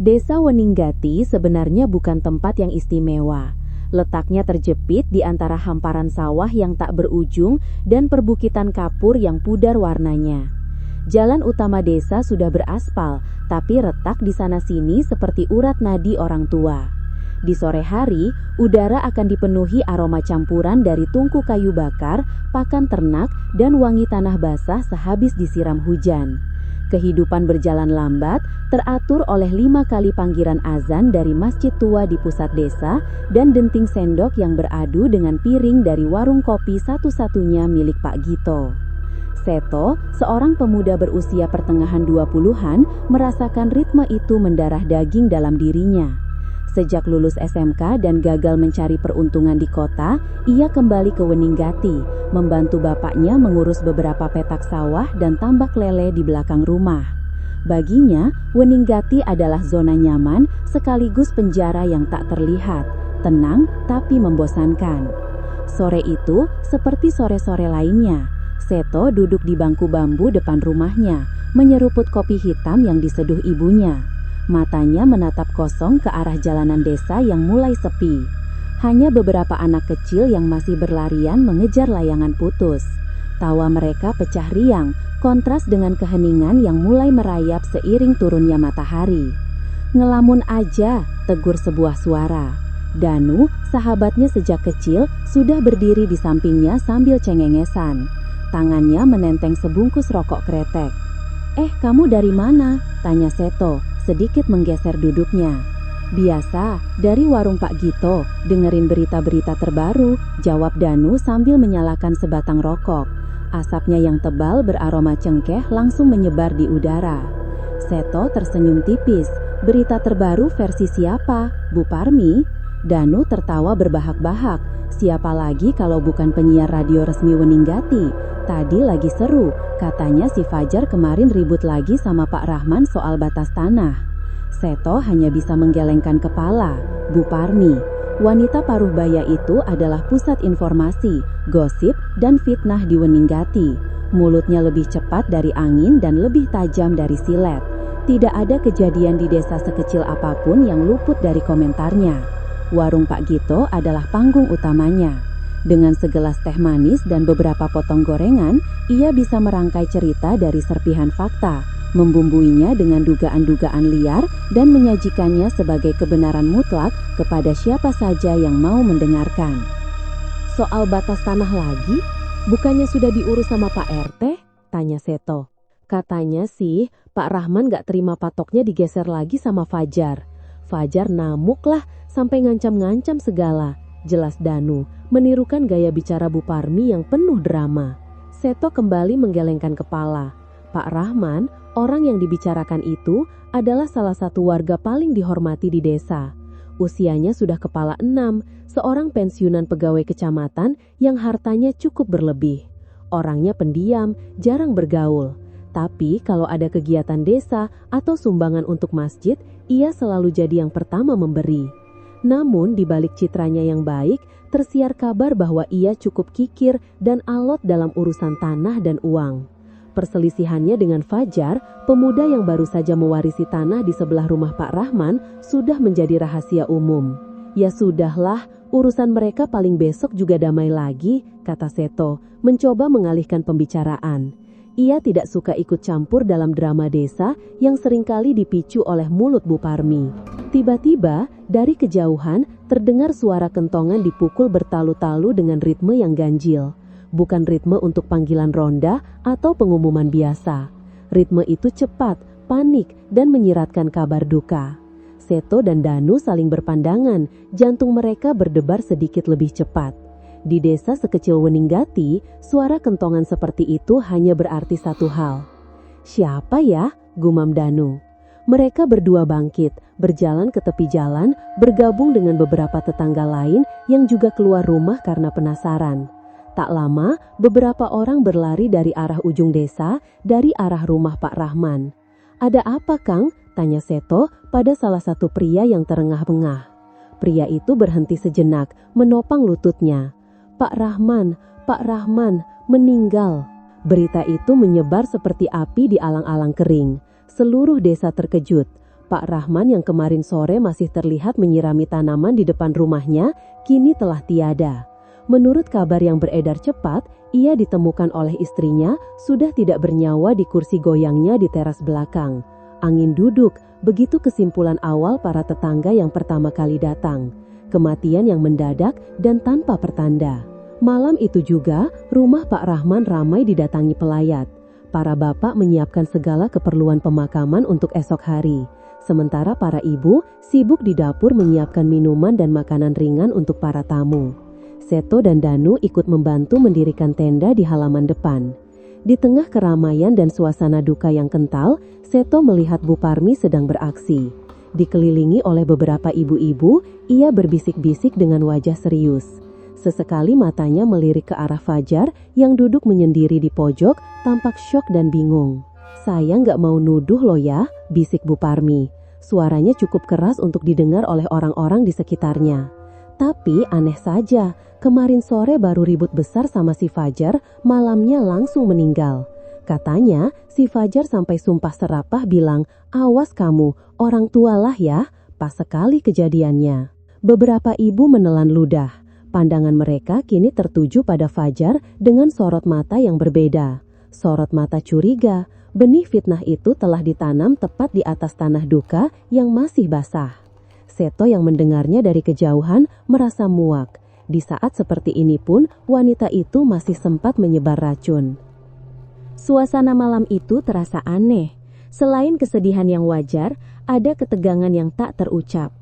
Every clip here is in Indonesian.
Desa Weninggati sebenarnya bukan tempat yang istimewa. Letaknya terjepit di antara hamparan sawah yang tak berujung dan perbukitan kapur yang pudar warnanya. Jalan utama desa sudah beraspal, tapi retak di sana-sini seperti urat nadi orang tua. Di sore hari, udara akan dipenuhi aroma campuran dari tungku kayu bakar, pakan ternak, dan wangi tanah basah sehabis disiram hujan. Kehidupan berjalan lambat, teratur oleh 5 kali panggilan azan dari masjid tua di pusat desa dan denting sendok yang beradu dengan piring dari warung kopi satu-satunya milik Pak Gito. Seto, seorang pemuda berusia pertengahan 20-an, merasakan ritme itu mendarah daging dalam dirinya. Sejak lulus SMK dan gagal mencari peruntungan di kota, ia kembali ke Weninggati, membantu bapaknya mengurus beberapa petak sawah dan tambak lele di belakang rumah. Baginya, Weninggati adalah zona nyaman sekaligus penjara yang tak terlihat, tenang tapi membosankan. Sore itu, seperti sore-sore lainnya, Seto duduk di bangku bambu depan rumahnya, menyeruput kopi hitam yang diseduh ibunya. Matanya menatap kosong ke arah jalanan desa yang mulai sepi. Hanya beberapa anak kecil yang masih berlarian mengejar layangan putus. Tawa mereka pecah riang, kontras dengan keheningan yang mulai merayap seiring turunnya matahari. "Ngelamun aja," tegur sebuah suara. Danu, sahabatnya sejak kecil, sudah berdiri di sampingnya sambil cengengesan. Tangannya menenteng sebungkus rokok kretek. Kamu dari mana?" tanya Seto, sedikit menggeser duduknya. "Biasa, dari warung Pak Gito, dengerin berita-berita terbaru," jawab Danu sambil menyalakan sebatang rokok. Asapnya yang tebal beraroma cengkeh langsung menyebar di udara. Seto tersenyum tipis. "Berita terbaru versi siapa? Bu Parmi?" Danu tertawa berbahak-bahak. "Siapa lagi kalau bukan penyiar radio resmi Weninggati? Tadi lagi seru, katanya si Fajar kemarin ribut lagi sama Pak Rahman soal batas tanah." Seto hanya bisa menggelengkan kepala. Bu Parmi, wanita paruh baya itu adalah pusat informasi, gosip, dan fitnah di Weninggati. Mulutnya lebih cepat dari angin dan lebih tajam dari silet. Tidak ada kejadian di desa sekecil apapun yang luput dari komentarnya. Warung Pak Gito adalah panggung utamanya. Dengan segelas teh manis dan beberapa potong gorengan, ia bisa merangkai cerita dari serpihan fakta, membumbuinya dengan dugaan-dugaan liar dan menyajikannya sebagai kebenaran mutlak kepada siapa saja yang mau mendengarkan. "Soal batas tanah lagi? Bukannya sudah diurus sama Pak RT?" tanya Seto. "Katanya sih, Pak Rahman gak terima patoknya digeser lagi sama Fajar. Fajar namuk lah sampai ngancam-ngancam segala," jelas Danu, menirukan gaya bicara Bu Parmi yang penuh drama. Seto kembali menggelengkan kepala. Pak Rahman, orang yang dibicarakan itu, adalah salah satu warga paling dihormati di desa. Usianya sudah kepala 6, seorang pensiunan pegawai kecamatan yang hartanya cukup berlebih. Orangnya pendiam, jarang bergaul. Tapi kalau ada kegiatan desa atau sumbangan untuk masjid, ia selalu jadi yang pertama memberi. Namun di balik citranya yang baik, tersiar kabar bahwa ia cukup kikir dan alot dalam urusan tanah dan uang. Perselisihannya dengan Fajar, pemuda yang baru saja mewarisi tanah di sebelah rumah Pak Rahman, sudah menjadi rahasia umum. "Ya sudahlah, urusan mereka paling besok juga damai lagi," kata Seto, mencoba mengalihkan pembicaraan. Ia tidak suka ikut campur dalam drama desa yang seringkali dipicu oleh mulut Bu Parmi. Tiba-tiba, dari kejauhan, terdengar suara kentongan dipukul bertalu-talu dengan ritme yang ganjil. Bukan ritme untuk panggilan ronda atau pengumuman biasa. Ritme itu cepat, panik, dan menyiratkan kabar duka. Seto dan Danu saling berpandangan, jantung mereka berdebar sedikit lebih cepat. Di desa sekecil Weninggati, suara kentongan seperti itu hanya berarti satu hal. "Siapa ya?" gumam Danu. Mereka berdua bangkit, berjalan ke tepi jalan, bergabung dengan beberapa tetangga lain yang juga keluar rumah karena penasaran. Tak lama, beberapa orang berlari dari arah ujung desa, dari arah rumah Pak Rahman. "Ada apa, Kang?" tanya Seto pada salah satu pria yang terengah-engah. Pria itu berhenti sejenak, menopang lututnya. Pak Rahman meninggal." Berita itu menyebar seperti api di alang-alang kering. Seluruh desa terkejut. Pak Rahman yang kemarin sore masih terlihat menyirami tanaman di depan rumahnya, kini telah tiada. Menurut kabar yang beredar cepat, ia ditemukan oleh istrinya sudah tidak bernyawa di kursi goyangnya di teras belakang. Angin duduk, begitu kesimpulan awal para tetangga yang pertama kali datang. Kematian yang mendadak dan tanpa pertanda. Malam itu juga, rumah Pak Rahman ramai didatangi pelayat. Para bapak menyiapkan segala keperluan pemakaman untuk esok hari. Sementara para ibu sibuk di dapur menyiapkan minuman dan makanan ringan untuk para tamu. Seto dan Danu ikut membantu mendirikan tenda di halaman depan. Di tengah keramaian dan suasana duka yang kental, Seto melihat Bu Parmi sedang beraksi. Dikelilingi oleh beberapa ibu-ibu, ia berbisik-bisik dengan wajah serius. Sesekali matanya melirik ke arah Fajar yang duduk menyendiri di pojok, tampak syok dan bingung. "Saya nggak mau nuduh lo ya," bisik Bu Parmi. Suaranya cukup keras untuk didengar oleh orang-orang di sekitarnya. Tapi aneh saja, kemarin sore baru ribut besar sama si Fajar, malamnya langsung meninggal. Katanya, si Fajar sampai sumpah serapah bilang, "Awas kamu, orang tualah ya." Pas sekali kejadiannya. Beberapa ibu menelan ludah. Pandangan mereka kini tertuju pada Fajar dengan sorot mata yang berbeda. Sorot mata curiga, benih fitnah itu telah ditanam tepat di atas tanah duka yang masih basah. Seto yang mendengarnya dari kejauhan merasa muak. Di saat seperti ini pun, wanita itu masih sempat menyebar racun. Suasana malam itu terasa aneh. Selain kesedihan yang wajar, ada ketegangan yang tak terucap.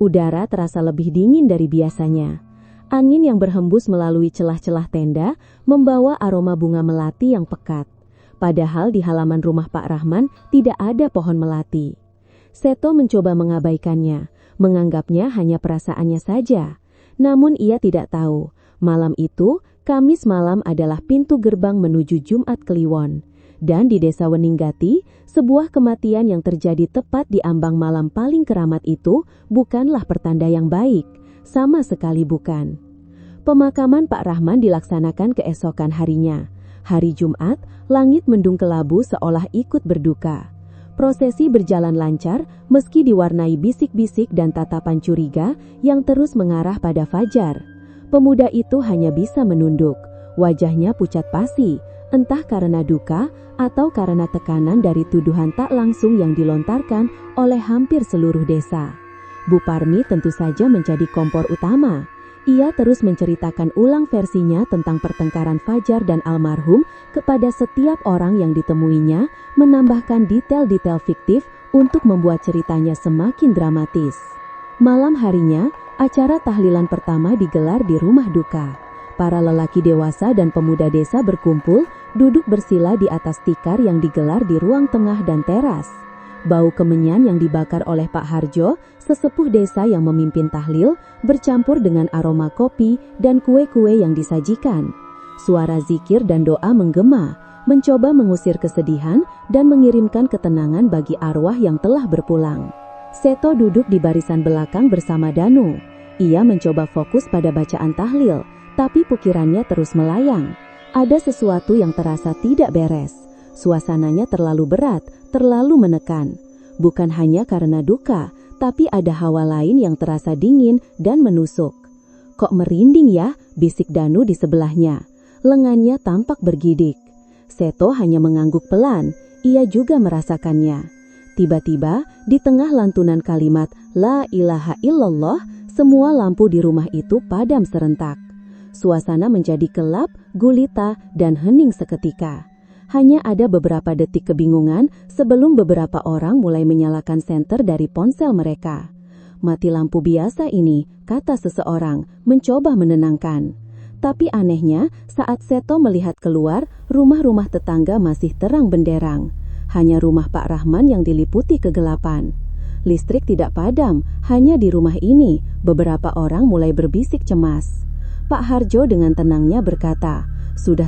Udara terasa lebih dingin dari biasanya. Angin yang berhembus melalui celah-celah tenda membawa aroma bunga melati yang pekat. Padahal di halaman rumah Pak Rahman tidak ada pohon melati. Seto mencoba mengabaikannya, menganggapnya hanya perasaannya saja. Namun ia tidak tahu, malam itu, Kamis malam adalah pintu gerbang menuju Jumat Kliwon. Dan di desa Weninggati, sebuah kematian yang terjadi tepat di ambang malam paling keramat itu bukanlah pertanda yang baik. Sama sekali bukan. Pemakaman Pak Rahman dilaksanakan keesokan harinya. Hari Jumat, langit mendung kelabu seolah ikut berduka. Prosesi berjalan lancar meski diwarnai bisik-bisik dan tatapan curiga yang terus mengarah pada Fajar. Pemuda itu hanya bisa menunduk. Wajahnya pucat pasi, entah karena duka atau karena tekanan dari tuduhan tak langsung yang dilontarkan oleh hampir seluruh desa. Bu Parmi tentu saja menjadi kompor utama. Ia terus menceritakan ulang versinya tentang pertengkaran Fajar dan almarhum kepada setiap orang yang ditemuinya, menambahkan detail-detail fiktif untuk membuat ceritanya semakin dramatis. Malam harinya, acara tahlilan pertama digelar di rumah duka. Para lelaki dewasa dan pemuda desa berkumpul, duduk bersila di atas tikar yang digelar di ruang tengah dan teras. Bau kemenyan yang dibakar oleh Pak Harjo, sesepuh desa yang memimpin tahlil, bercampur dengan aroma kopi dan kue-kue yang disajikan. Suara zikir dan doa menggema, mencoba mengusir kesedihan dan mengirimkan ketenangan bagi arwah yang telah berpulang. Seto duduk di barisan belakang bersama Danu. Ia mencoba fokus pada bacaan tahlil, tapi pikirannya terus melayang. Ada sesuatu yang terasa tidak beres. Suasananya terlalu berat, terlalu menekan. Bukan hanya karena duka, tapi ada hawa lain yang terasa dingin dan menusuk. "Kok merinding ya?" bisik Danu di sebelahnya. Lengannya tampak bergidik. Seto hanya mengangguk pelan, ia juga merasakannya. Tiba-tiba, di tengah lantunan kalimat La ilaha illallah, semua lampu di rumah itu padam serentak. Suasana menjadi gelap, gulita, dan hening seketika. Hanya ada beberapa detik kebingungan sebelum beberapa orang mulai menyalakan senter dari ponsel mereka. "Mati lampu biasa ini," kata seseorang, mencoba menenangkan. Tapi anehnya, saat Seto melihat keluar, rumah-rumah tetangga masih terang benderang. Hanya rumah Pak Rahman yang diliputi kegelapan. Listrik tidak padam, hanya di rumah ini, beberapa orang mulai berbisik cemas. Pak Harjo dengan tenangnya berkata, "Sudah,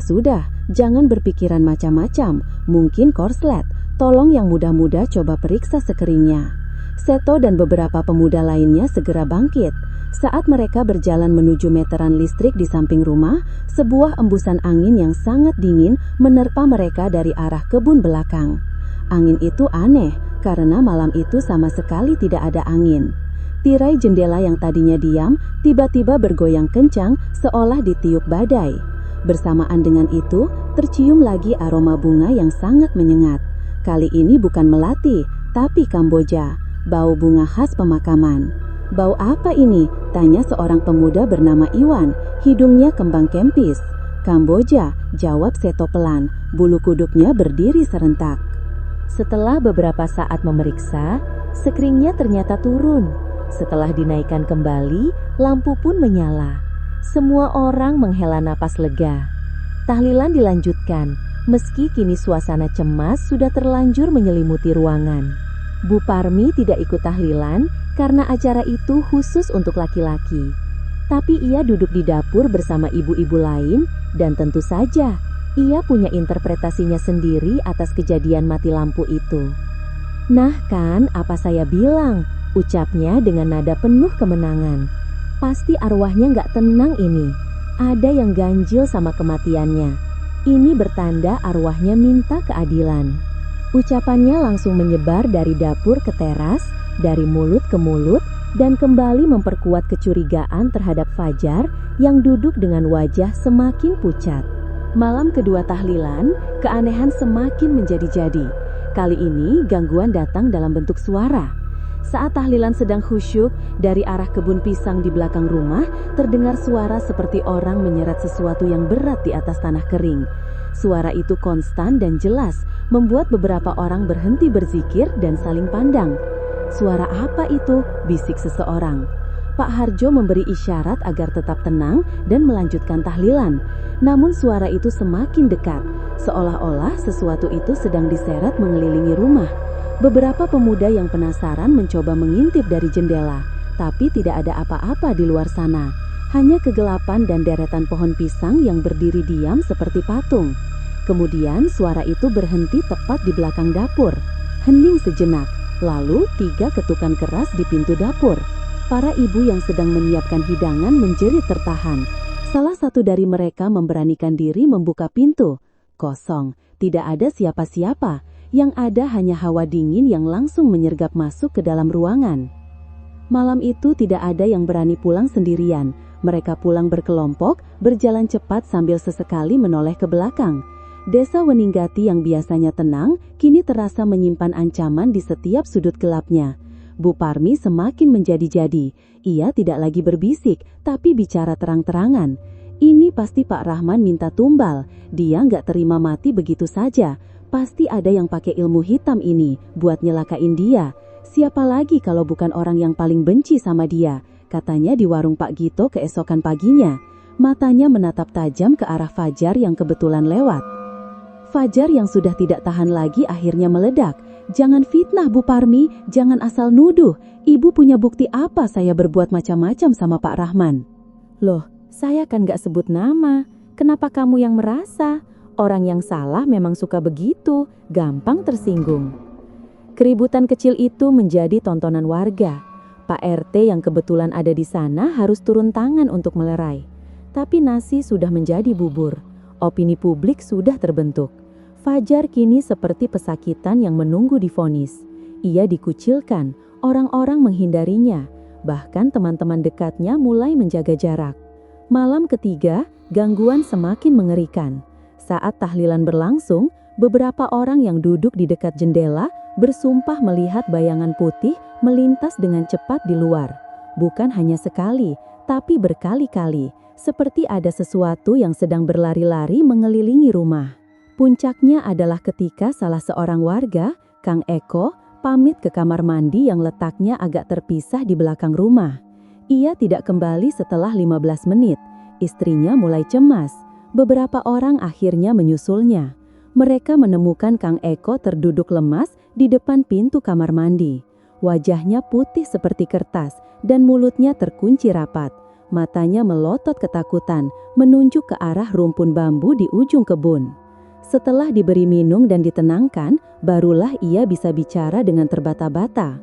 jangan berpikiran macam-macam, mungkin korslet, tolong yang muda-muda coba periksa sekeringnya." Seto dan beberapa pemuda lainnya segera bangkit. Saat mereka berjalan menuju meteran listrik di samping rumah, sebuah embusan angin yang sangat dingin menerpa mereka dari arah kebun belakang. Angin itu aneh, karena malam itu sama sekali tidak ada angin. Tirai jendela yang tadinya diam tiba-tiba bergoyang kencang seolah ditiup badai. Bersamaan dengan itu, tercium lagi aroma bunga yang sangat menyengat. Kali ini bukan melati, tapi Kamboja, bau bunga khas pemakaman. "Bau apa ini?" tanya seorang pemuda bernama Iwan, hidungnya kembang kempis. "Kamboja," jawab Seto pelan, bulu kuduknya berdiri serentak. Setelah beberapa saat memeriksa, screeningnya ternyata turun. Setelah dinaikkan kembali, lampu pun menyala. Semua orang menghela napas lega. Tahlilan dilanjutkan, meski kini suasana cemas sudah terlanjur menyelimuti ruangan. Bu Parmi tidak ikut tahlilan karena acara itu khusus untuk laki-laki. Tapi ia duduk di dapur bersama ibu-ibu lain dan tentu saja ia punya interpretasinya sendiri atas kejadian mati lampu itu. "Nah kan, apa saya bilang?" ucapnya dengan nada penuh kemenangan. "Pasti arwahnya nggak tenang ini. Ada yang ganjil sama kematiannya. Ini bertanda arwahnya minta keadilan." Ucapannya langsung menyebar dari dapur ke teras, dari mulut ke mulut, dan kembali memperkuat kecurigaan terhadap Fajar yang duduk dengan wajah semakin pucat. Malam kedua tahlilan, keanehan semakin menjadi-jadi. Kali ini gangguan datang dalam bentuk suara. Saat tahlilan sedang khusyuk, dari arah kebun pisang di belakang rumah terdengar suara seperti orang menyeret sesuatu yang berat di atas tanah kering. Suara itu konstan dan jelas, membuat beberapa orang berhenti berzikir dan saling pandang. "Suara apa itu?" bisik seseorang. Pak Harjo memberi isyarat agar tetap tenang dan melanjutkan tahlilan. Namun suara itu semakin dekat, seolah-olah sesuatu itu sedang diseret mengelilingi rumah. Beberapa pemuda yang penasaran mencoba mengintip dari jendela, tapi tidak ada apa-apa di luar sana. Hanya kegelapan dan deretan pohon pisang yang berdiri diam seperti patung. Kemudian suara itu berhenti tepat di belakang dapur. Hening sejenak, lalu 3 ketukan keras di pintu dapur. Para ibu yang sedang menyiapkan hidangan menjerit tertahan. Salah satu dari mereka memberanikan diri membuka pintu. Kosong, tidak ada siapa-siapa. Yang ada hanya hawa dingin yang langsung menyergap masuk ke dalam ruangan. Malam itu tidak ada yang berani pulang sendirian. Mereka pulang berkelompok, berjalan cepat sambil sesekali menoleh ke belakang. Desa Weninggati yang biasanya tenang, kini terasa menyimpan ancaman di setiap sudut gelapnya. Bu Parmi semakin menjadi-jadi. Ia tidak lagi berbisik, tapi bicara terang-terangan. "Ini pasti Pak Rahman minta tumbal. Dia nggak terima mati begitu saja. Pasti ada yang pakai ilmu hitam ini buat nyelakain dia. Siapa lagi kalau bukan orang yang paling benci sama dia," katanya di warung Pak Gito keesokan paginya. Matanya menatap tajam ke arah Fajar yang kebetulan lewat. Fajar yang sudah tidak tahan lagi akhirnya meledak. "Jangan fitnah Bu Parmi, jangan asal nuduh. Ibu punya bukti apa saya berbuat macam-macam sama Pak Rahman?" "Loh, saya kan gak sebut nama. Kenapa kamu yang merasa? Orang yang salah memang suka begitu, gampang tersinggung." Keributan kecil itu menjadi tontonan warga. Pak RT yang kebetulan ada di sana harus turun tangan untuk melerai. Tapi nasi sudah menjadi bubur. Opini publik sudah terbentuk. Fajar kini seperti pesakitan yang menunggu divonis. Ia dikucilkan, orang-orang menghindarinya. Bahkan teman-teman dekatnya mulai menjaga jarak. Malam ketiga, gangguan semakin mengerikan. Saat tahlilan berlangsung, beberapa orang yang duduk di dekat jendela bersumpah melihat bayangan putih melintas dengan cepat di luar. Bukan hanya sekali, tapi berkali-kali, seperti ada sesuatu yang sedang berlari-lari mengelilingi rumah. Puncaknya adalah ketika salah seorang warga, Kang Eko, pamit ke kamar mandi yang letaknya agak terpisah di belakang rumah. Ia tidak kembali setelah 15 menit. Istrinya mulai cemas. Beberapa orang akhirnya menyusulnya. Mereka menemukan Kang Eko terduduk lemas di depan pintu kamar mandi. Wajahnya putih seperti kertas dan mulutnya terkunci rapat. Matanya melotot ketakutan, menunjuk ke arah rumpun bambu di ujung kebun. Setelah diberi minum dan ditenangkan, barulah ia bisa bicara dengan terbata-bata.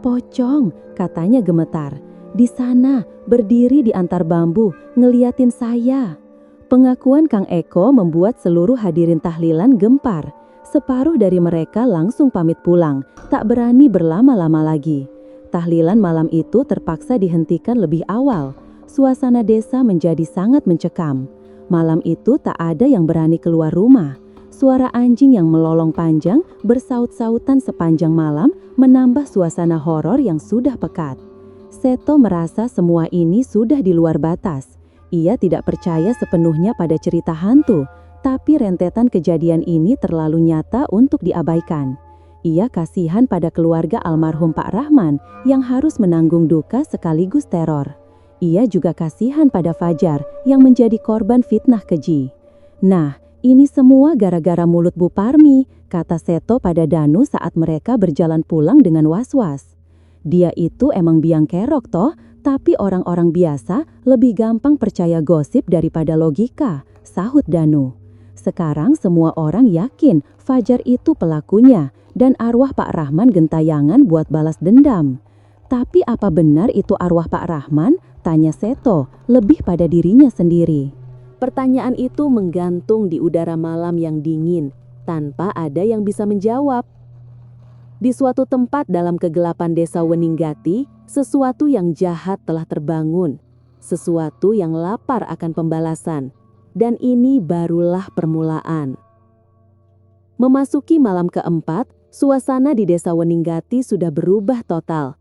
"Pocong," katanya gemetar. "Di sana, berdiri di antar bambu, ngeliatin saya." Pengakuan Kang Eko membuat seluruh hadirin tahlilan gempar. Separuh dari mereka langsung pamit pulang, tak berani berlama-lama lagi. Tahlilan malam itu terpaksa dihentikan lebih awal. Suasana desa menjadi sangat mencekam. Malam itu tak ada yang berani keluar rumah. Suara anjing yang melolong panjang bersaut-sautan sepanjang malam menambah suasana horor yang sudah pekat. Seto merasa semua ini sudah di luar batas. Ia tidak percaya sepenuhnya pada cerita hantu, tapi rentetan kejadian ini terlalu nyata untuk diabaikan. Ia kasihan pada keluarga almarhum Pak Rahman yang harus menanggung duka sekaligus teror. Ia juga kasihan pada Fajar yang menjadi korban fitnah keji. Nah, ini semua gara-gara mulut Bu Parmi, kata Seto pada Danu saat mereka berjalan pulang dengan was-was. Dia itu emang biang kerok toh, tapi orang-orang biasa lebih gampang percaya gosip daripada logika, sahut Danu. Sekarang semua orang yakin Fajar itu pelakunya dan arwah Pak Rahman gentayangan buat balas dendam. Tapi apa benar itu arwah Pak Rahman? Tanya Seto, lebih pada dirinya sendiri. Pertanyaan itu menggantung di udara malam yang dingin, tanpa ada yang bisa menjawab. Di suatu tempat dalam kegelapan desa Weninggati, sesuatu yang jahat telah terbangun. Sesuatu yang lapar akan pembalasan. Dan ini barulah permulaan. Memasuki malam keempat, suasana di desa Weninggati sudah berubah total.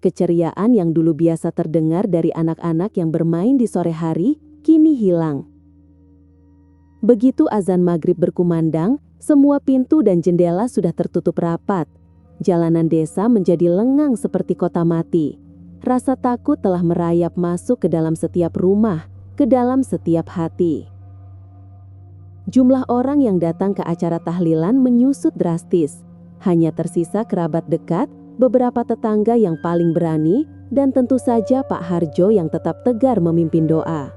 Keceriaan yang dulu biasa terdengar dari anak-anak yang bermain di sore hari, kini hilang. Begitu azan maghrib berkumandang, semua pintu dan jendela sudah tertutup rapat. Jalanan desa menjadi lengang seperti kota mati. Rasa takut telah merayap masuk ke dalam setiap rumah, ke dalam setiap hati. Jumlah orang yang datang ke acara tahlilan menyusut drastis. Hanya tersisa kerabat dekat, beberapa tetangga yang paling berani, dan tentu saja Pak Harjo yang tetap tegar memimpin doa.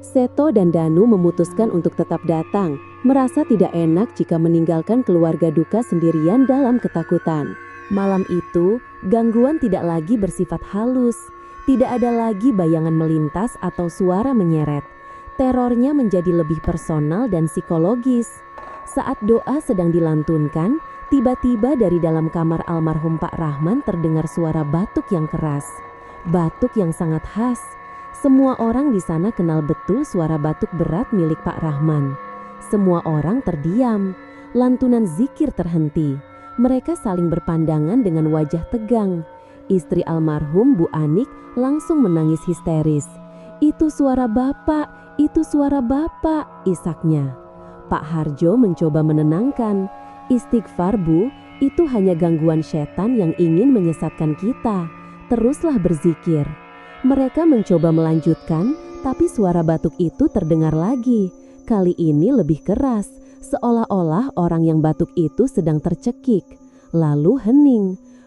Seto dan Danu memutuskan untuk tetap datang, merasa tidak enak jika meninggalkan keluarga duka sendirian dalam ketakutan. Malam itu, gangguan tidak lagi bersifat halus, tidak ada lagi bayangan melintas atau suara menyeret. Terornya menjadi lebih personal dan psikologis. Saat doa sedang dilantunkan, tiba-tiba dari dalam kamar almarhum Pak Rahman terdengar suara batuk yang keras. Batuk yang sangat khas. Semua orang di sana kenal betul suara batuk berat milik Pak Rahman. Semua orang terdiam. Lantunan zikir terhenti. Mereka saling berpandangan dengan wajah tegang. Istri almarhum Bu Anik langsung menangis histeris. Itu suara Bapak, itu suara Bapak, isaknya. Pak Harjo mencoba menenangkan. Istighfar Bu, itu hanya gangguan setan yang ingin menyesatkan kita. Teruslah berzikir. Mereka mencoba melanjutkan, tapi suara batuk itu terdengar lagi. Kali ini lebih keras, seolah-olah orang yang batuk itu sedang tercekik. Lalu hening.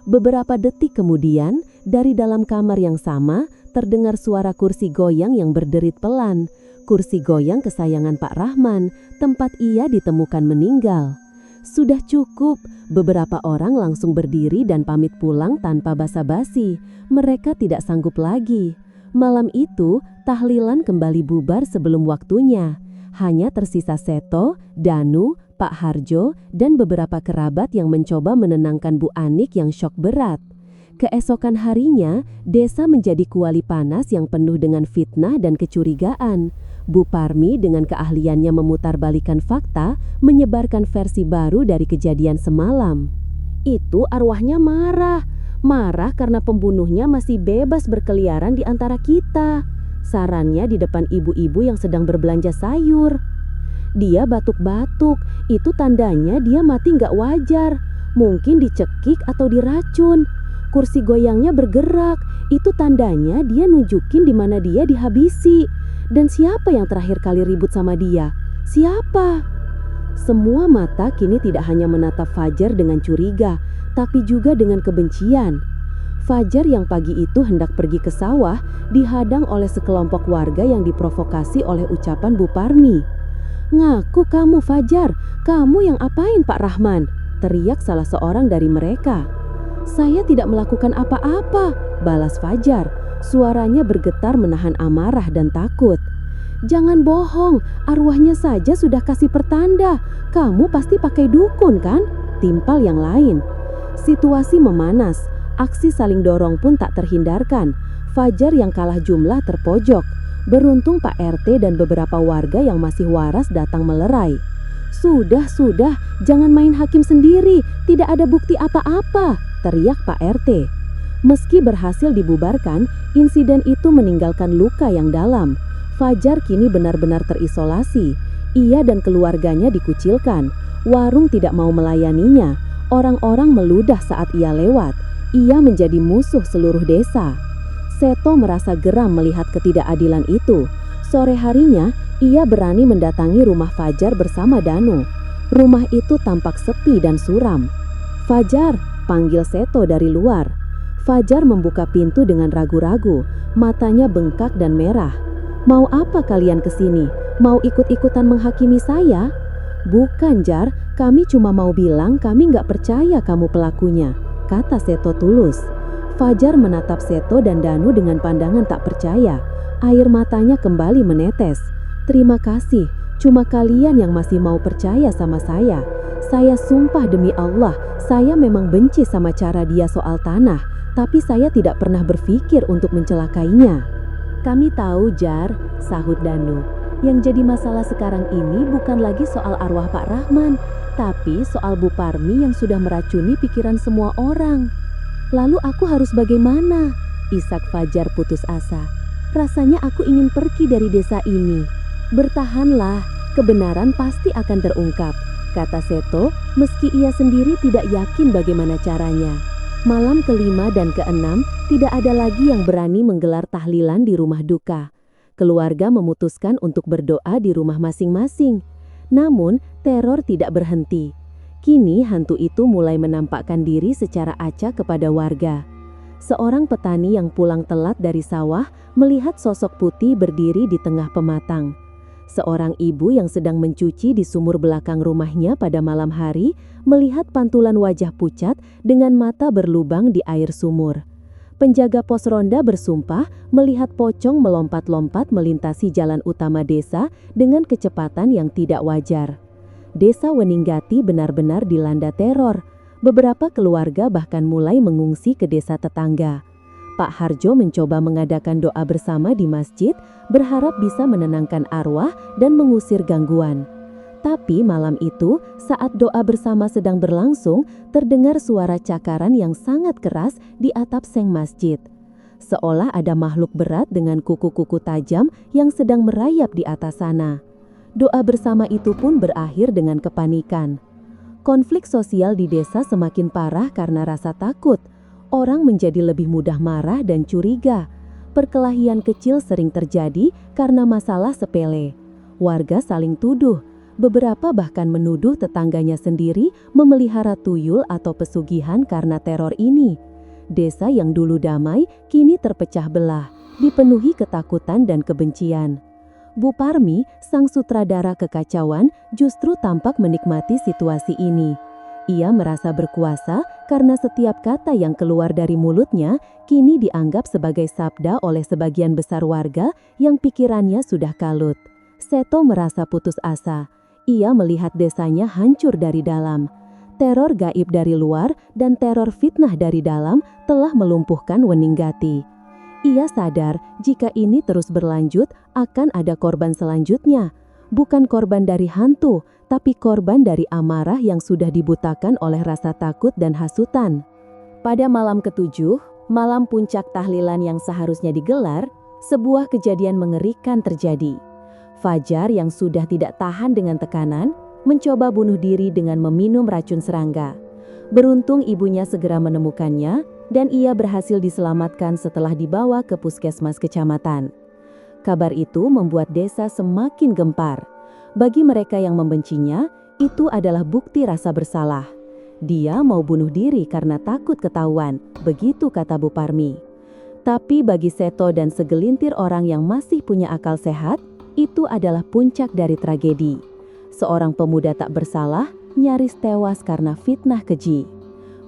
Beberapa detik kemudian, dari dalam kamar yang sama, terdengar suara kursi goyang yang berderit pelan. Kursi goyang kesayangan Pak Rahman, tempat ia ditemukan meninggal. Sudah cukup, beberapa orang langsung berdiri dan pamit pulang tanpa basa-basi. Mereka tidak sanggup lagi. Malam itu, tahlilan kembali bubar sebelum waktunya. Hanya tersisa Seto, Danu, Pak Harjo, dan beberapa kerabat yang mencoba menenangkan Bu Anik yang syok berat. Keesokan harinya, desa menjadi kuali panas yang penuh dengan fitnah dan kecurigaan. Bu Parmi dengan keahliannya memutarbalikkan fakta, menyebarkan versi baru dari kejadian semalam. Itu arwahnya marah. Marah karena pembunuhnya masih bebas berkeliaran di antara kita. Sarannya di depan ibu-ibu yang sedang berbelanja sayur. Dia batuk-batuk, itu tandanya dia mati nggak wajar. Mungkin dicekik atau diracun. Kursi goyangnya bergerak, itu tandanya dia nunjukin di mana dia dihabisi. Dan siapa yang terakhir kali ribut sama dia? Siapa? Semua mata kini tidak hanya menatap Fajar dengan curiga, tapi juga dengan kebencian. Fajar yang pagi itu hendak pergi ke sawah, dihadang oleh sekelompok warga yang diprovokasi oleh ucapan Bu Parmi. "Ngaku kamu Fajar, kamu yang apain Pak Rahman?" teriak salah seorang dari mereka. "Saya tidak melakukan apa-apa," balas Fajar. Suaranya bergetar menahan amarah dan takut. Jangan bohong, arwahnya saja sudah kasih pertanda. Kamu pasti pakai dukun kan? Timpal yang lain. Situasi memanas, aksi saling dorong pun tak terhindarkan. Fajar yang kalah jumlah terpojok. Beruntung Pak RT dan beberapa warga yang masih waras datang melerai. Sudah, jangan main hakim sendiri, tidak ada bukti apa-apa, teriak Pak RT. Meski berhasil dibubarkan, insiden itu meninggalkan luka yang dalam. Fajar kini benar-benar terisolasi. Ia dan keluarganya dikucilkan. Warung tidak mau melayaninya. Orang-orang meludah saat ia lewat. Ia menjadi musuh seluruh desa. Seto merasa geram melihat ketidakadilan itu. Sore harinya, ia berani mendatangi rumah Fajar bersama Danu. Rumah itu tampak sepi dan suram. "Fajar," panggil Seto dari luar. Fajar membuka pintu dengan ragu-ragu, matanya bengkak dan merah. "Mau apa kalian kesini? Mau ikut-ikutan menghakimi saya?" "Bukan, Jar, kami cuma mau bilang kami nggak percaya kamu pelakunya," kata Seto tulus. Fajar menatap Seto dan Danu dengan pandangan tak percaya. Air matanya kembali menetes. "Terima kasih, cuma kalian yang masih mau percaya sama saya. Saya sumpah demi Allah, saya memang benci sama cara dia soal tanah, tapi saya tidak pernah berpikir untuk mencelakainya." "Kami tahu, Jar," sahut Danu. "Yang jadi masalah sekarang ini bukan lagi soal arwah Pak Rahman, tapi soal Bu Parmi yang sudah meracuni pikiran semua orang." "Lalu aku harus bagaimana?" isak Fajar putus asa. "Rasanya aku ingin pergi dari desa ini." "Bertahanlah, kebenaran pasti akan terungkap," kata Seto, meski ia sendiri tidak yakin bagaimana caranya. Malam kelima dan keenam, tidak ada lagi yang berani menggelar tahlilan di rumah duka. Keluarga memutuskan untuk berdoa di rumah masing-masing. Namun, teror tidak berhenti. Kini hantu itu mulai menampakkan diri secara acak kepada warga. Seorang petani yang pulang telat dari sawah melihat sosok putih berdiri di tengah pematang. Seorang ibu yang sedang mencuci di sumur belakang rumahnya pada malam hari melihat pantulan wajah pucat dengan mata berlubang di air sumur. Penjaga pos ronda bersumpah melihat pocong melompat-lompat melintasi jalan utama desa dengan kecepatan yang tidak wajar. Desa Weninggati benar-benar dilanda teror. Beberapa keluarga bahkan mulai mengungsi ke desa tetangga. Pak Harjo mencoba mengadakan doa bersama di masjid, berharap bisa menenangkan arwah dan mengusir gangguan. Tapi malam itu, saat doa bersama sedang berlangsung, terdengar suara cakaran yang sangat keras di atap seng masjid. Seolah ada makhluk berat dengan kuku-kuku tajam yang sedang merayap di atas sana. Doa bersama itu pun berakhir dengan kepanikan. Konflik sosial di desa semakin parah karena rasa takut. Orang menjadi lebih mudah marah dan curiga. Perkelahian kecil sering terjadi karena masalah sepele. Warga saling tuduh. Beberapa bahkan menuduh tetangganya sendiri memelihara tuyul atau pesugihan karena teror ini. Desa yang dulu damai kini terpecah belah, dipenuhi ketakutan dan kebencian. Bu Parmi, sang sutradara kekacauan, justru tampak menikmati situasi ini. Ia merasa berkuasa karena setiap kata yang keluar dari mulutnya kini dianggap sebagai sabda oleh sebagian besar warga yang pikirannya sudah kalut. Seto merasa putus asa. Ia melihat desanya hancur dari dalam. Teror gaib dari luar dan teror fitnah dari dalam telah melumpuhkan Weninggati. Ia sadar jika ini terus berlanjut akan ada korban selanjutnya. Bukan korban dari hantu, tapi korban dari amarah yang sudah dibutakan oleh rasa takut dan hasutan. Pada malam ketujuh, malam puncak tahlilan yang seharusnya digelar, sebuah kejadian mengerikan terjadi. Fajar yang sudah tidak tahan dengan tekanan, mencoba bunuh diri dengan meminum racun serangga. Beruntung ibunya segera menemukannya, dan ia berhasil diselamatkan setelah dibawa ke puskesmas kecamatan. Kabar itu membuat desa semakin gempar. Bagi mereka yang membencinya, itu adalah bukti rasa bersalah. Dia mau bunuh diri karena takut ketahuan, begitu kata Bu Parmi. Tapi bagi Seto dan segelintir orang yang masih punya akal sehat, itu adalah puncak dari tragedi. Seorang pemuda tak bersalah nyaris tewas karena fitnah keji.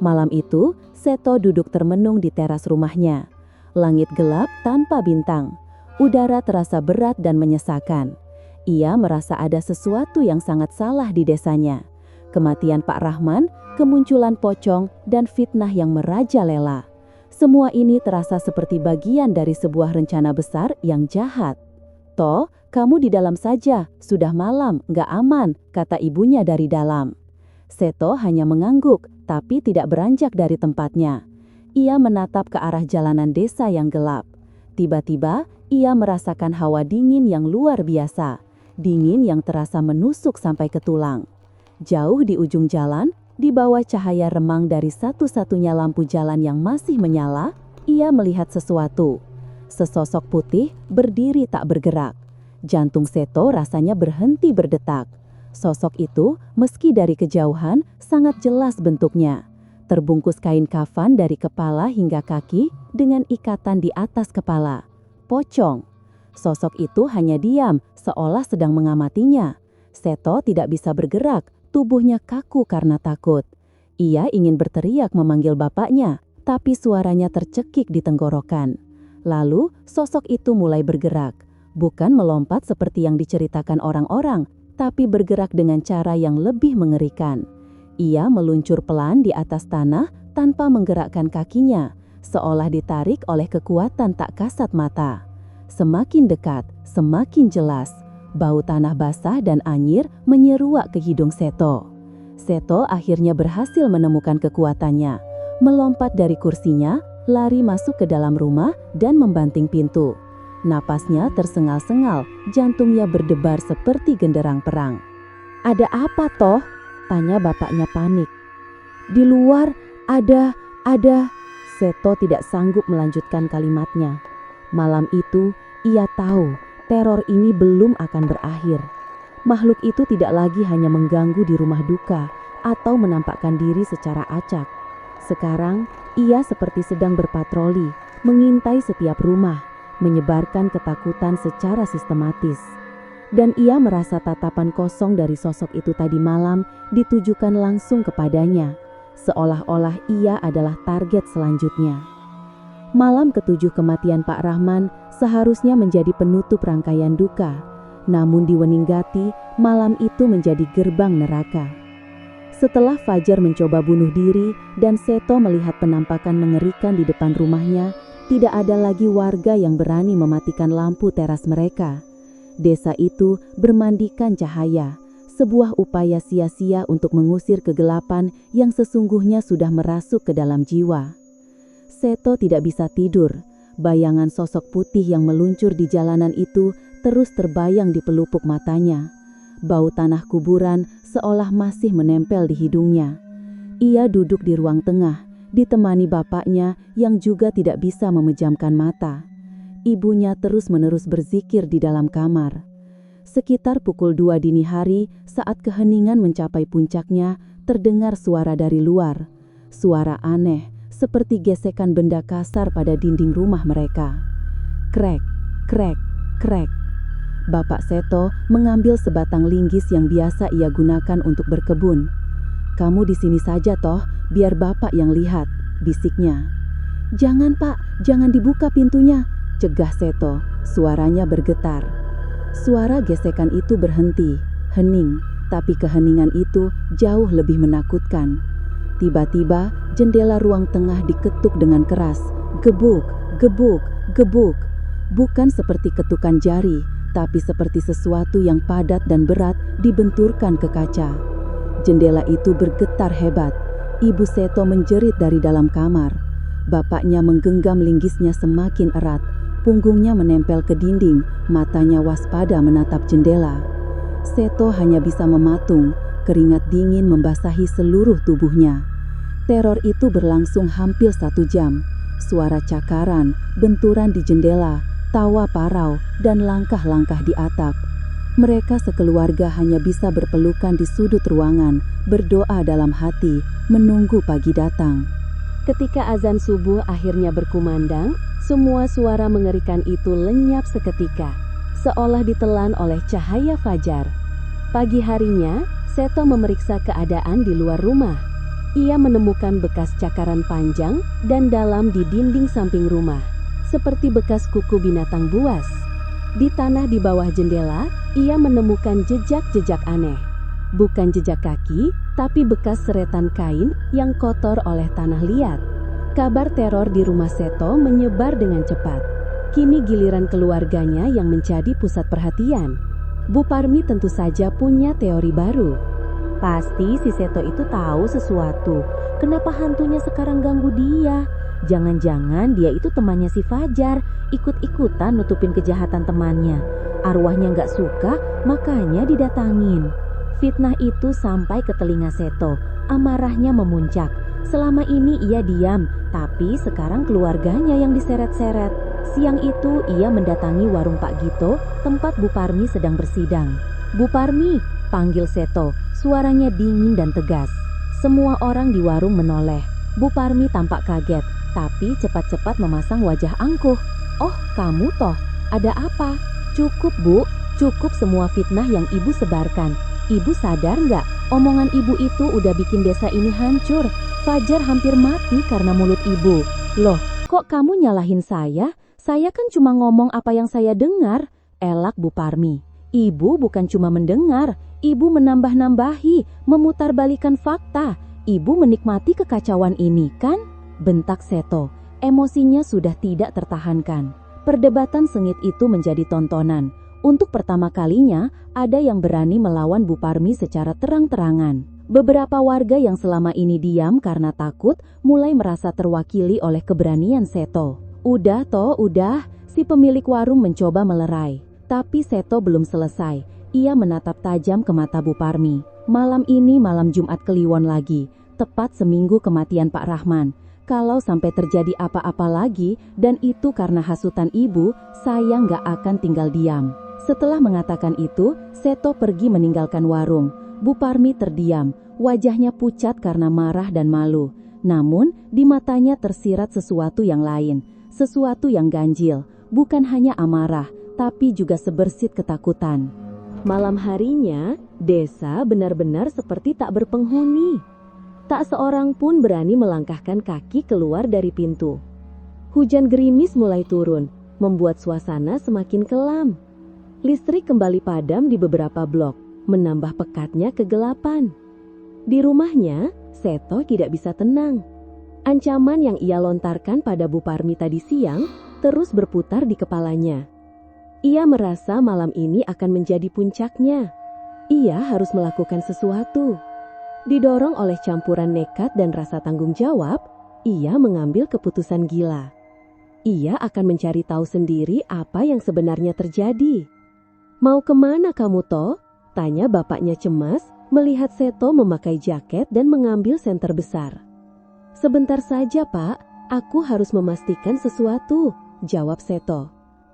Malam itu, Seto duduk termenung di teras rumahnya. Langit gelap tanpa bintang. Udara terasa berat dan menyesakan. Ia merasa ada sesuatu yang sangat salah di desanya. Kematian Pak Rahman, kemunculan pocong, dan fitnah yang merajalela. Semua ini terasa seperti bagian dari sebuah rencana besar yang jahat. "Toh, kamu di dalam saja, sudah malam, nggak aman," kata ibunya dari dalam. Seto hanya mengangguk, tapi tidak beranjak dari tempatnya. Ia menatap ke arah jalanan desa yang gelap. Tiba-tiba, ia merasakan hawa dingin yang luar biasa. Dingin yang terasa menusuk sampai ke tulang. Jauh di ujung jalan, di bawah cahaya remang dari satu-satunya lampu jalan yang masih menyala, ia melihat sesuatu. Sesosok putih berdiri tak bergerak. Jantung Seto rasanya berhenti berdetak. Sosok itu, meski dari kejauhan, sangat jelas bentuknya. Terbungkus kain kafan dari kepala hingga kaki dengan ikatan di atas kepala. Pocong. Sosok itu hanya diam, seolah sedang mengamatinya. Seto tidak bisa bergerak, tubuhnya kaku karena takut. Ia ingin berteriak memanggil bapaknya, tapi suaranya tercekik di tenggorokan. Lalu, sosok itu mulai bergerak. Bukan melompat seperti yang diceritakan orang-orang, tapi bergerak dengan cara yang lebih mengerikan. Ia meluncur pelan di atas tanah tanpa menggerakkan kakinya, seolah ditarik oleh kekuatan tak kasat mata. Semakin dekat, semakin jelas. Bau tanah basah dan anyir menyeruak ke hidung Seto. Seto akhirnya berhasil menemukan kekuatannya. Melompat dari kursinya, lari masuk ke dalam rumah dan membanting pintu. Napasnya tersengal-sengal, jantungnya berdebar seperti genderang perang. "Ada apa toh?" tanya bapaknya panik. "Di luar ada... Seto tidak sanggup melanjutkan kalimatnya. Malam itu, ia tahu teror ini belum akan berakhir. Makhluk itu tidak lagi hanya mengganggu di rumah duka atau menampakkan diri secara acak. Sekarang, ia seperti sedang berpatroli, mengintai setiap rumah, menyebarkan ketakutan secara sistematis. Dan ia merasa tatapan kosong dari sosok itu tadi malam ditujukan langsung kepadanya, seolah-olah ia adalah target selanjutnya. Malam ketujuh kematian Pak Rahman seharusnya menjadi penutup rangkaian duka, namun di Weninggati, malam itu menjadi gerbang neraka. Setelah Fajar mencoba bunuh diri dan Seto melihat penampakan mengerikan di depan rumahnya, tidak ada lagi warga yang berani mematikan lampu teras mereka. Desa itu bermandikan cahaya, sebuah upaya sia-sia untuk mengusir kegelapan yang sesungguhnya sudah merasuk ke dalam jiwa. Seto tidak bisa tidur. Bayangan sosok putih yang meluncur di jalanan itu terus terbayang di pelupuk matanya. Bau tanah kuburan seolah masih menempel di hidungnya. Ia duduk di ruang tengah, ditemani bapaknya yang juga tidak bisa memejamkan mata. Ibunya terus-menerus berzikir di dalam kamar. Sekitar pukul 2 dini hari, saat keheningan mencapai puncaknya, terdengar suara dari luar. Suara aneh, seperti gesekan benda kasar pada dinding rumah mereka. Krek, krek, krek. Bapak Seto mengambil sebatang linggis yang biasa ia gunakan untuk berkebun. "Kamu di sini saja toh, biar bapak yang lihat," bisiknya. "Jangan Pak, jangan dibuka pintunya," cegah Seto, suaranya bergetar. Suara gesekan itu berhenti, hening, tapi keheningan itu jauh lebih menakutkan. Tiba-tiba, jendela ruang tengah diketuk dengan keras. Gebuk, gebuk, gebuk. Bukan seperti ketukan jari, tapi seperti sesuatu yang padat dan berat dibenturkan ke kaca. Jendela itu bergetar hebat. Ibu Seto menjerit dari dalam kamar. Bapaknya menggenggam linggisnya semakin erat. Punggungnya menempel ke dinding, matanya waspada menatap jendela. Seto hanya bisa mematung, keringat dingin membasahi seluruh tubuhnya. Teror itu berlangsung hampir 1 jam. Suara cakaran, benturan di jendela, tawa parau, dan langkah-langkah di atap. Mereka sekeluarga hanya bisa berpelukan di sudut ruangan, berdoa dalam hati, menunggu pagi datang. Ketika azan subuh akhirnya berkumandang, semua suara mengerikan itu lenyap seketika, seolah ditelan oleh cahaya fajar. Pagi harinya, Seto memeriksa keadaan di luar rumah. Ia menemukan bekas cakaran panjang dan dalam di dinding samping rumah, seperti bekas kuku binatang buas. Di tanah di bawah jendela, ia menemukan jejak-jejak aneh. Bukan jejak kaki, tapi bekas seretan kain yang kotor oleh tanah liat. Kabar teror di rumah Seto menyebar dengan cepat. Kini giliran keluarganya yang menjadi pusat perhatian. Bu Parmi tentu saja punya teori baru. Pasti si Seto itu tahu sesuatu. Kenapa hantunya sekarang ganggu dia? Jangan-jangan dia itu temannya si Fajar, ikut-ikutan nutupin kejahatan temannya. Arwahnya gak suka, makanya didatangin. Fitnah itu sampai ke telinga Seto, amarahnya memuncak. Selama ini ia diam, tapi sekarang keluarganya yang diseret-seret. Siang itu ia mendatangi warung Pak Gito, tempat Bu Parmi sedang bersidang. "Bu Parmi," panggil Seto, suaranya dingin dan tegas. Semua orang di warung menoleh. Bu Parmi tampak kaget, tapi cepat-cepat memasang wajah angkuh. "Oh, kamu toh? Ada apa?" "Cukup, Bu. Cukup semua fitnah yang Ibu sebarkan. Ibu sadar nggak? Omongan Ibu itu udah bikin desa ini hancur. Fajar hampir mati karena mulut Ibu." "Loh, kok kamu nyalahin saya? Saya kan cuma ngomong apa yang saya dengar," elak Bu Parmi. "Ibu bukan cuma mendengar, Ibu menambah-nambahi, memutarbalikan fakta. Ibu menikmati kekacauan ini, kan?" bentak Seto. Emosinya sudah tidak tertahankan. Perdebatan sengit itu menjadi tontonan. Untuk pertama kalinya, ada yang berani melawan Bu Parmi secara terang-terangan. Beberapa warga yang selama ini diam karena takut, mulai merasa terwakili oleh keberanian Seto. "Udah toh, udah," si pemilik warung mencoba melerai. Tapi Seto belum selesai. Ia menatap tajam ke mata Bu Parmi. "Malam ini malam Jumat Kliwon lagi, tepat seminggu kematian Pak Rahman. Kalau sampai terjadi apa-apa lagi, dan itu karena hasutan Ibu, saya nggak akan tinggal diam." Setelah mengatakan itu, Seto pergi meninggalkan warung. Bu Parmi terdiam, wajahnya pucat karena marah dan malu. Namun, di matanya tersirat sesuatu yang lain, sesuatu yang ganjil, bukan hanya amarah, tapi juga sebersit ketakutan. Malam harinya, desa benar-benar seperti tak berpenghuni. Tak seorang pun berani melangkahkan kaki keluar dari pintu. Hujan gerimis mulai turun, membuat suasana semakin kelam. Listrik kembali padam di beberapa blok, menambah pekatnya kegelapan. Di rumahnya, Seto tidak bisa tenang. Ancaman yang ia lontarkan pada Bu Parmi tadi siang terus berputar di kepalanya. Ia merasa malam ini akan menjadi puncaknya. Ia harus melakukan sesuatu. Didorong oleh campuran nekat dan rasa tanggung jawab, ia mengambil keputusan gila. Ia akan mencari tahu sendiri apa yang sebenarnya terjadi. "Mau kemana kamu toh?" tanya bapaknya cemas melihat Seto memakai jaket dan mengambil senter besar. "Sebentar saja, Pak. Aku harus memastikan sesuatu," jawab Seto.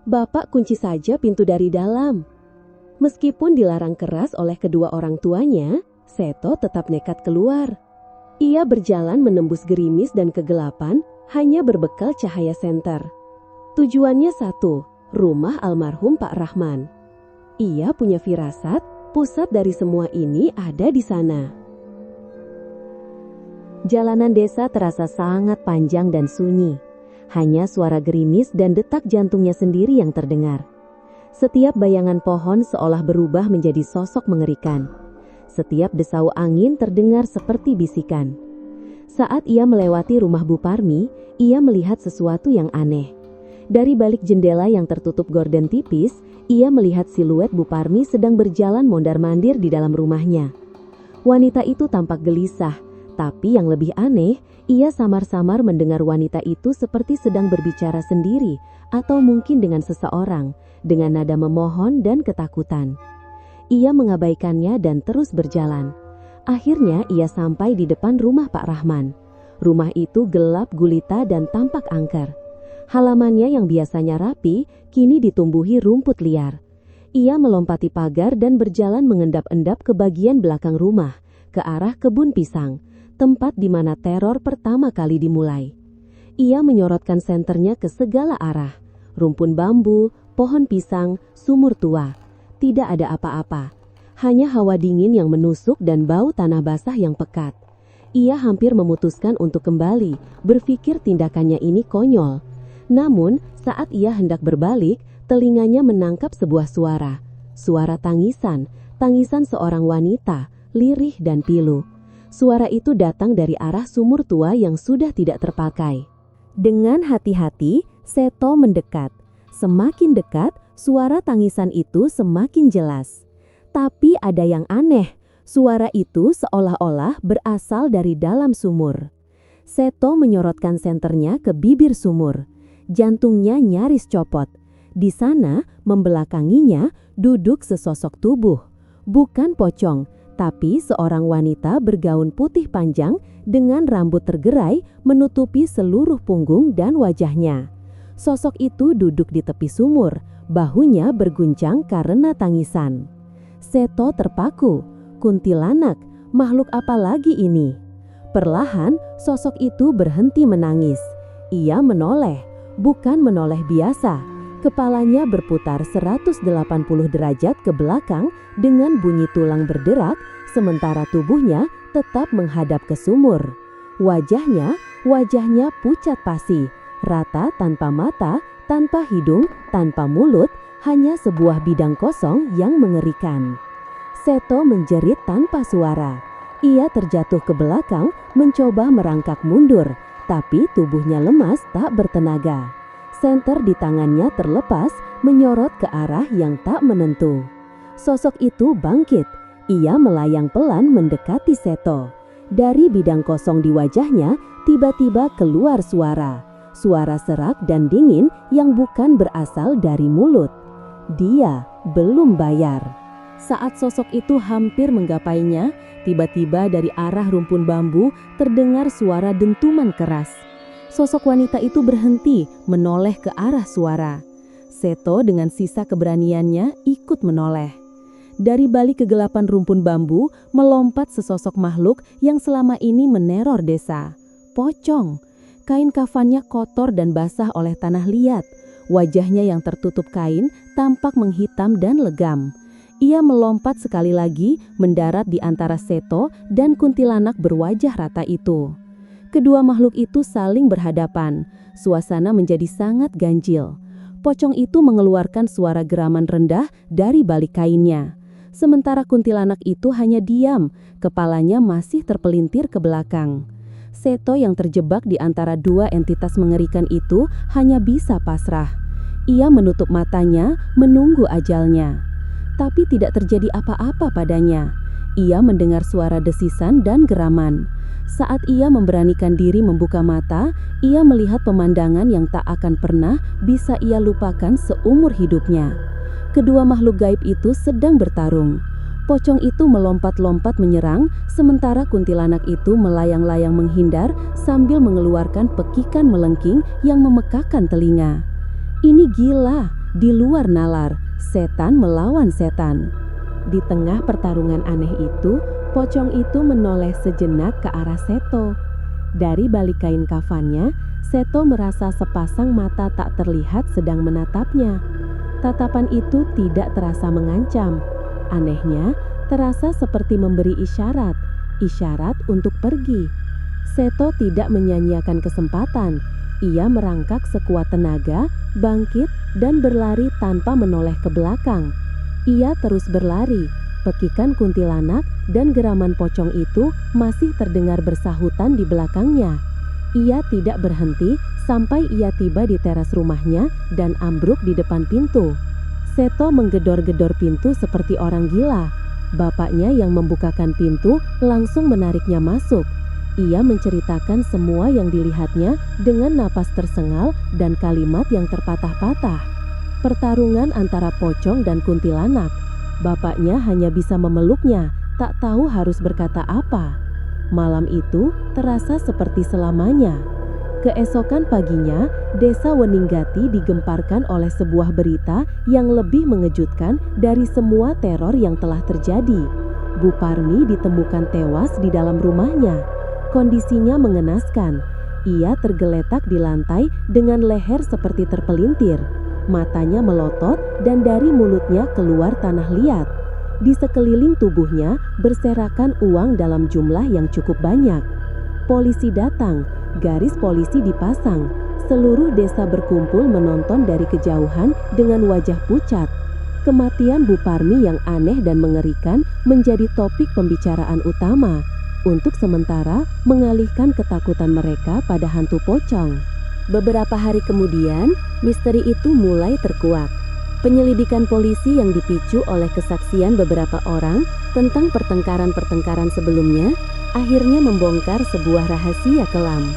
"Bapak kunci saja pintu dari dalam." Meskipun dilarang keras oleh kedua orang tuanya, Seto tetap nekat keluar. Ia berjalan menembus gerimis dan kegelapan hanya berbekal cahaya senter. Tujuannya satu, rumah almarhum Pak Rahman. Ia punya firasat, pusat dari semua ini ada di sana. Jalanan desa terasa sangat panjang dan sunyi. Hanya suara gerimis dan detak jantungnya sendiri yang terdengar. Setiap bayangan pohon seolah berubah menjadi sosok mengerikan. Setiap desau angin terdengar seperti bisikan. Saat ia melewati rumah Bu Parmi, ia melihat sesuatu yang aneh. Dari balik jendela yang tertutup gorden tipis, ia melihat siluet Bu Parmi sedang berjalan mondar-mandir di dalam rumahnya. Wanita itu tampak gelisah, tapi yang lebih aneh, ia samar-samar mendengar wanita itu seperti sedang berbicara sendiri atau mungkin dengan seseorang, dengan nada memohon dan ketakutan. Ia mengabaikannya dan terus berjalan. Akhirnya ia sampai di depan rumah Pak Rahman. Rumah itu gelap gulita dan tampak angker. Halamannya yang biasanya rapi, kini ditumbuhi rumput liar. Ia melompati pagar dan berjalan mengendap-endap ke bagian belakang rumah, ke arah kebun pisang, tempat di mana teror pertama kali dimulai. Ia menyorotkan senternya ke segala arah. Rumpun bambu, pohon pisang, sumur tua. Tidak ada apa-apa, hanya hawa dingin yang menusuk dan bau tanah basah yang pekat. Ia hampir memutuskan untuk kembali, berpikir tindakannya ini konyol. Namun, saat ia hendak berbalik, telinganya menangkap sebuah suara. Suara tangisan, tangisan seorang wanita, lirih dan pilu. Suara itu datang dari arah sumur tua yang sudah tidak terpakai. Dengan hati-hati, Seto mendekat. Semakin dekat, suara tangisan itu semakin jelas. Tapi ada yang aneh, suara itu seolah-olah berasal dari dalam sumur. Seto menyorotkan senternya ke bibir sumur. Jantungnya nyaris copot. Di sana, membelakanginya, duduk sesosok tubuh. Bukan pocong, tapi seorang wanita bergaun putih panjang dengan rambut tergerai menutupi seluruh punggung dan wajahnya. Sosok itu duduk di tepi sumur, bahunya berguncang karena tangisan. Seto terpaku. Kuntilanak, makhluk apa lagi ini? Perlahan, sosok itu berhenti menangis. Ia menoleh. Bukan menoleh biasa, kepalanya berputar 180 derajat ke belakang dengan bunyi tulang berderak, sementara tubuhnya tetap menghadap ke sumur. Wajahnya pucat pasi, rata tanpa mata, tanpa hidung, tanpa mulut, hanya sebuah bidang kosong yang mengerikan. Seto menjerit tanpa suara. Ia terjatuh ke belakang, mencoba merangkak mundur. Tapi tubuhnya lemas tak bertenaga. Senter di tangannya terlepas, menyorot ke arah yang tak menentu. Sosok itu bangkit. Ia melayang pelan mendekati Seto. Dari bidang kosong di wajahnya, tiba-tiba keluar suara. Suara serak dan dingin yang bukan berasal dari mulut. Dia belum bayar. Saat sosok itu hampir menggapainya, tiba-tiba dari arah rumpun bambu terdengar suara dentuman keras. Sosok wanita itu berhenti, menoleh ke arah suara. Seto dengan sisa keberaniannya ikut menoleh. Dari balik kegelapan rumpun bambu, melompat sesosok makhluk yang selama ini meneror desa. Pocong. Kain kafannya kotor dan basah oleh tanah liat. Wajahnya yang tertutup kain tampak menghitam dan legam. Ia melompat sekali lagi, mendarat di antara Seto dan kuntilanak berwajah rata itu. Kedua makhluk itu saling berhadapan. Suasana menjadi sangat ganjil. Pocong itu mengeluarkan suara geraman rendah dari balik kainnya. Sementara kuntilanak itu hanya diam, kepalanya masih terpelintir ke belakang. Seto yang terjebak di antara dua entitas mengerikan itu hanya bisa pasrah. Ia menutup matanya, menunggu ajalnya. Tapi tidak terjadi apa-apa padanya. Ia mendengar suara desisan dan geraman. Saat ia memberanikan diri membuka mata, ia melihat pemandangan yang tak akan pernah bisa ia lupakan seumur hidupnya. Kedua makhluk gaib itu sedang bertarung. Pocong itu melompat-lompat menyerang, sementara kuntilanak itu melayang-layang menghindar sambil mengeluarkan pekikan melengking yang memekakan telinga. Ini gila, di luar nalar. Setan melawan setan. Di tengah pertarungan aneh itu, pocong itu menoleh sejenak ke arah Seto. Dari balik kain kafannya, Seto merasa sepasang mata tak terlihat sedang menatapnya. Tatapan itu tidak terasa mengancam. Anehnya, terasa seperti memberi isyarat untuk pergi. Seto tidak menyia-nyiakan kesempatan. Ia merangkak sekuat tenaga, bangkit, dan berlari tanpa menoleh ke belakang. Ia terus berlari. Pekikan kuntilanak dan geraman pocong itu masih terdengar bersahutan di belakangnya. Ia tidak berhenti sampai ia tiba di teras rumahnya dan ambruk di depan pintu. Seto menggedor-gedor pintu seperti orang gila. Bapaknya yang membukakan pintu langsung menariknya masuk. Ia menceritakan semua yang dilihatnya dengan napas tersengal dan kalimat yang terpatah-patah. Pertarungan antara pocong dan kuntilanak. Bapaknya hanya bisa memeluknya, tak tahu harus berkata apa. Malam itu terasa seperti selamanya. Keesokan paginya, desa Weninggati digemparkan oleh sebuah berita yang lebih mengejutkan dari semua teror yang telah terjadi. Bu Parmi ditemukan tewas di dalam rumahnya. Kondisinya mengenaskan. Ia tergeletak di lantai dengan leher seperti terpelintir. Matanya melotot dan dari mulutnya keluar tanah liat. Di sekeliling tubuhnya berserakan uang dalam jumlah yang cukup banyak. Polisi datang, garis polisi dipasang. Seluruh desa berkumpul menonton dari kejauhan dengan wajah pucat. Kematian Bu Parmi yang aneh dan mengerikan menjadi topik pembicaraan utama, untuk sementara mengalihkan ketakutan mereka pada hantu pocong. Beberapa hari kemudian, misteri itu mulai terkuak. Penyelidikan polisi yang dipicu oleh kesaksian beberapa orang tentang pertengkaran-pertengkaran sebelumnya akhirnya membongkar sebuah rahasia kelam.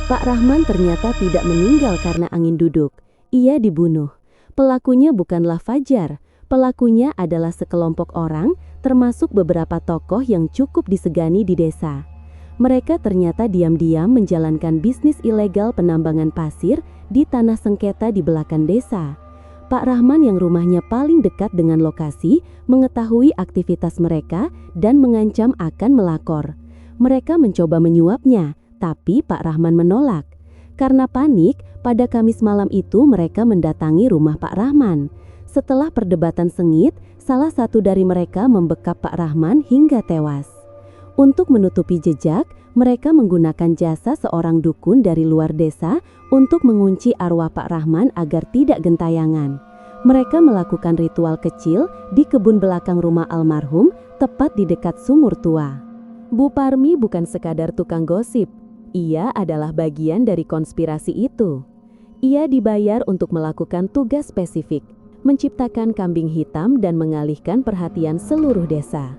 Pak Rahman ternyata tidak meninggal karena angin duduk. Ia dibunuh. Pelakunya bukanlah Fajar. Pelakunya adalah sekelompok orang, termasuk beberapa tokoh yang cukup disegani di desa. Mereka ternyata diam-diam menjalankan bisnis ilegal penambangan pasir di tanah sengketa di belakang desa. Pak Rahman yang rumahnya paling dekat dengan lokasi mengetahui aktivitas mereka dan mengancam akan melapor. Mereka mencoba menyuapnya, tapi Pak Rahman menolak. Karena panik, pada Kamis malam itu mereka mendatangi rumah Pak Rahman. Setelah perdebatan sengit, salah satu dari mereka membekap Pak Rahman hingga tewas. Untuk menutupi jejak, mereka menggunakan jasa seorang dukun dari luar desa untuk mengunci arwah Pak Rahman agar tidak gentayangan. Mereka melakukan ritual kecil di kebun belakang rumah almarhum, tepat di dekat sumur tua. Bu Parmi bukan sekadar tukang gosip. Ia adalah bagian dari konspirasi itu. Ia dibayar untuk melakukan tugas spesifik, menciptakan kambing hitam dan mengalihkan perhatian seluruh desa.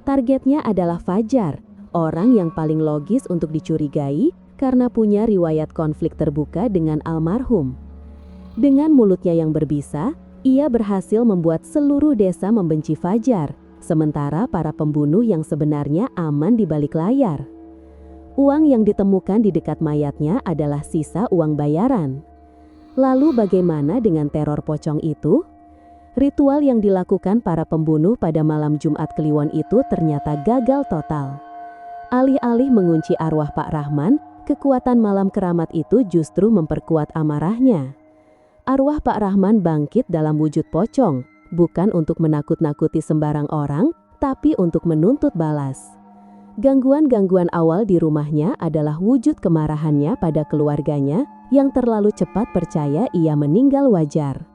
Targetnya adalah Fajar, orang yang paling logis untuk dicurigai karena punya riwayat konflik terbuka dengan almarhum. Dengan mulutnya yang berbisa, ia berhasil membuat seluruh desa membenci Fajar, sementara para pembunuh yang sebenarnya aman di balik layar. Uang yang ditemukan di dekat mayatnya adalah sisa uang bayaran. Lalu bagaimana dengan teror pocong itu? Ritual yang dilakukan para pembunuh pada malam Jumat Kliwon itu ternyata gagal total. Alih-alih mengunci arwah Pak Rahman, kekuatan malam keramat itu justru memperkuat amarahnya. Arwah Pak Rahman bangkit dalam wujud pocong, bukan untuk menakut-nakuti sembarang orang, tapi untuk menuntut balas. Gangguan-gangguan awal di rumahnya adalah wujud kemarahannya pada keluarganya yang terlalu cepat percaya ia meninggal wajar.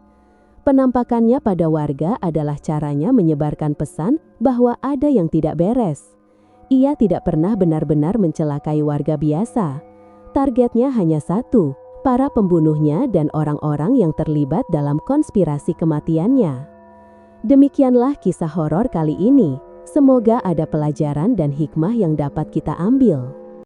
Penampakannya pada warga adalah caranya menyebarkan pesan bahwa ada yang tidak beres. Ia tidak pernah benar-benar mencelakai warga biasa. Targetnya hanya satu, para pembunuhnya dan orang-orang yang terlibat dalam konspirasi kematiannya. Demikianlah kisah horor kali ini. Semoga ada pelajaran dan hikmah yang dapat kita ambil.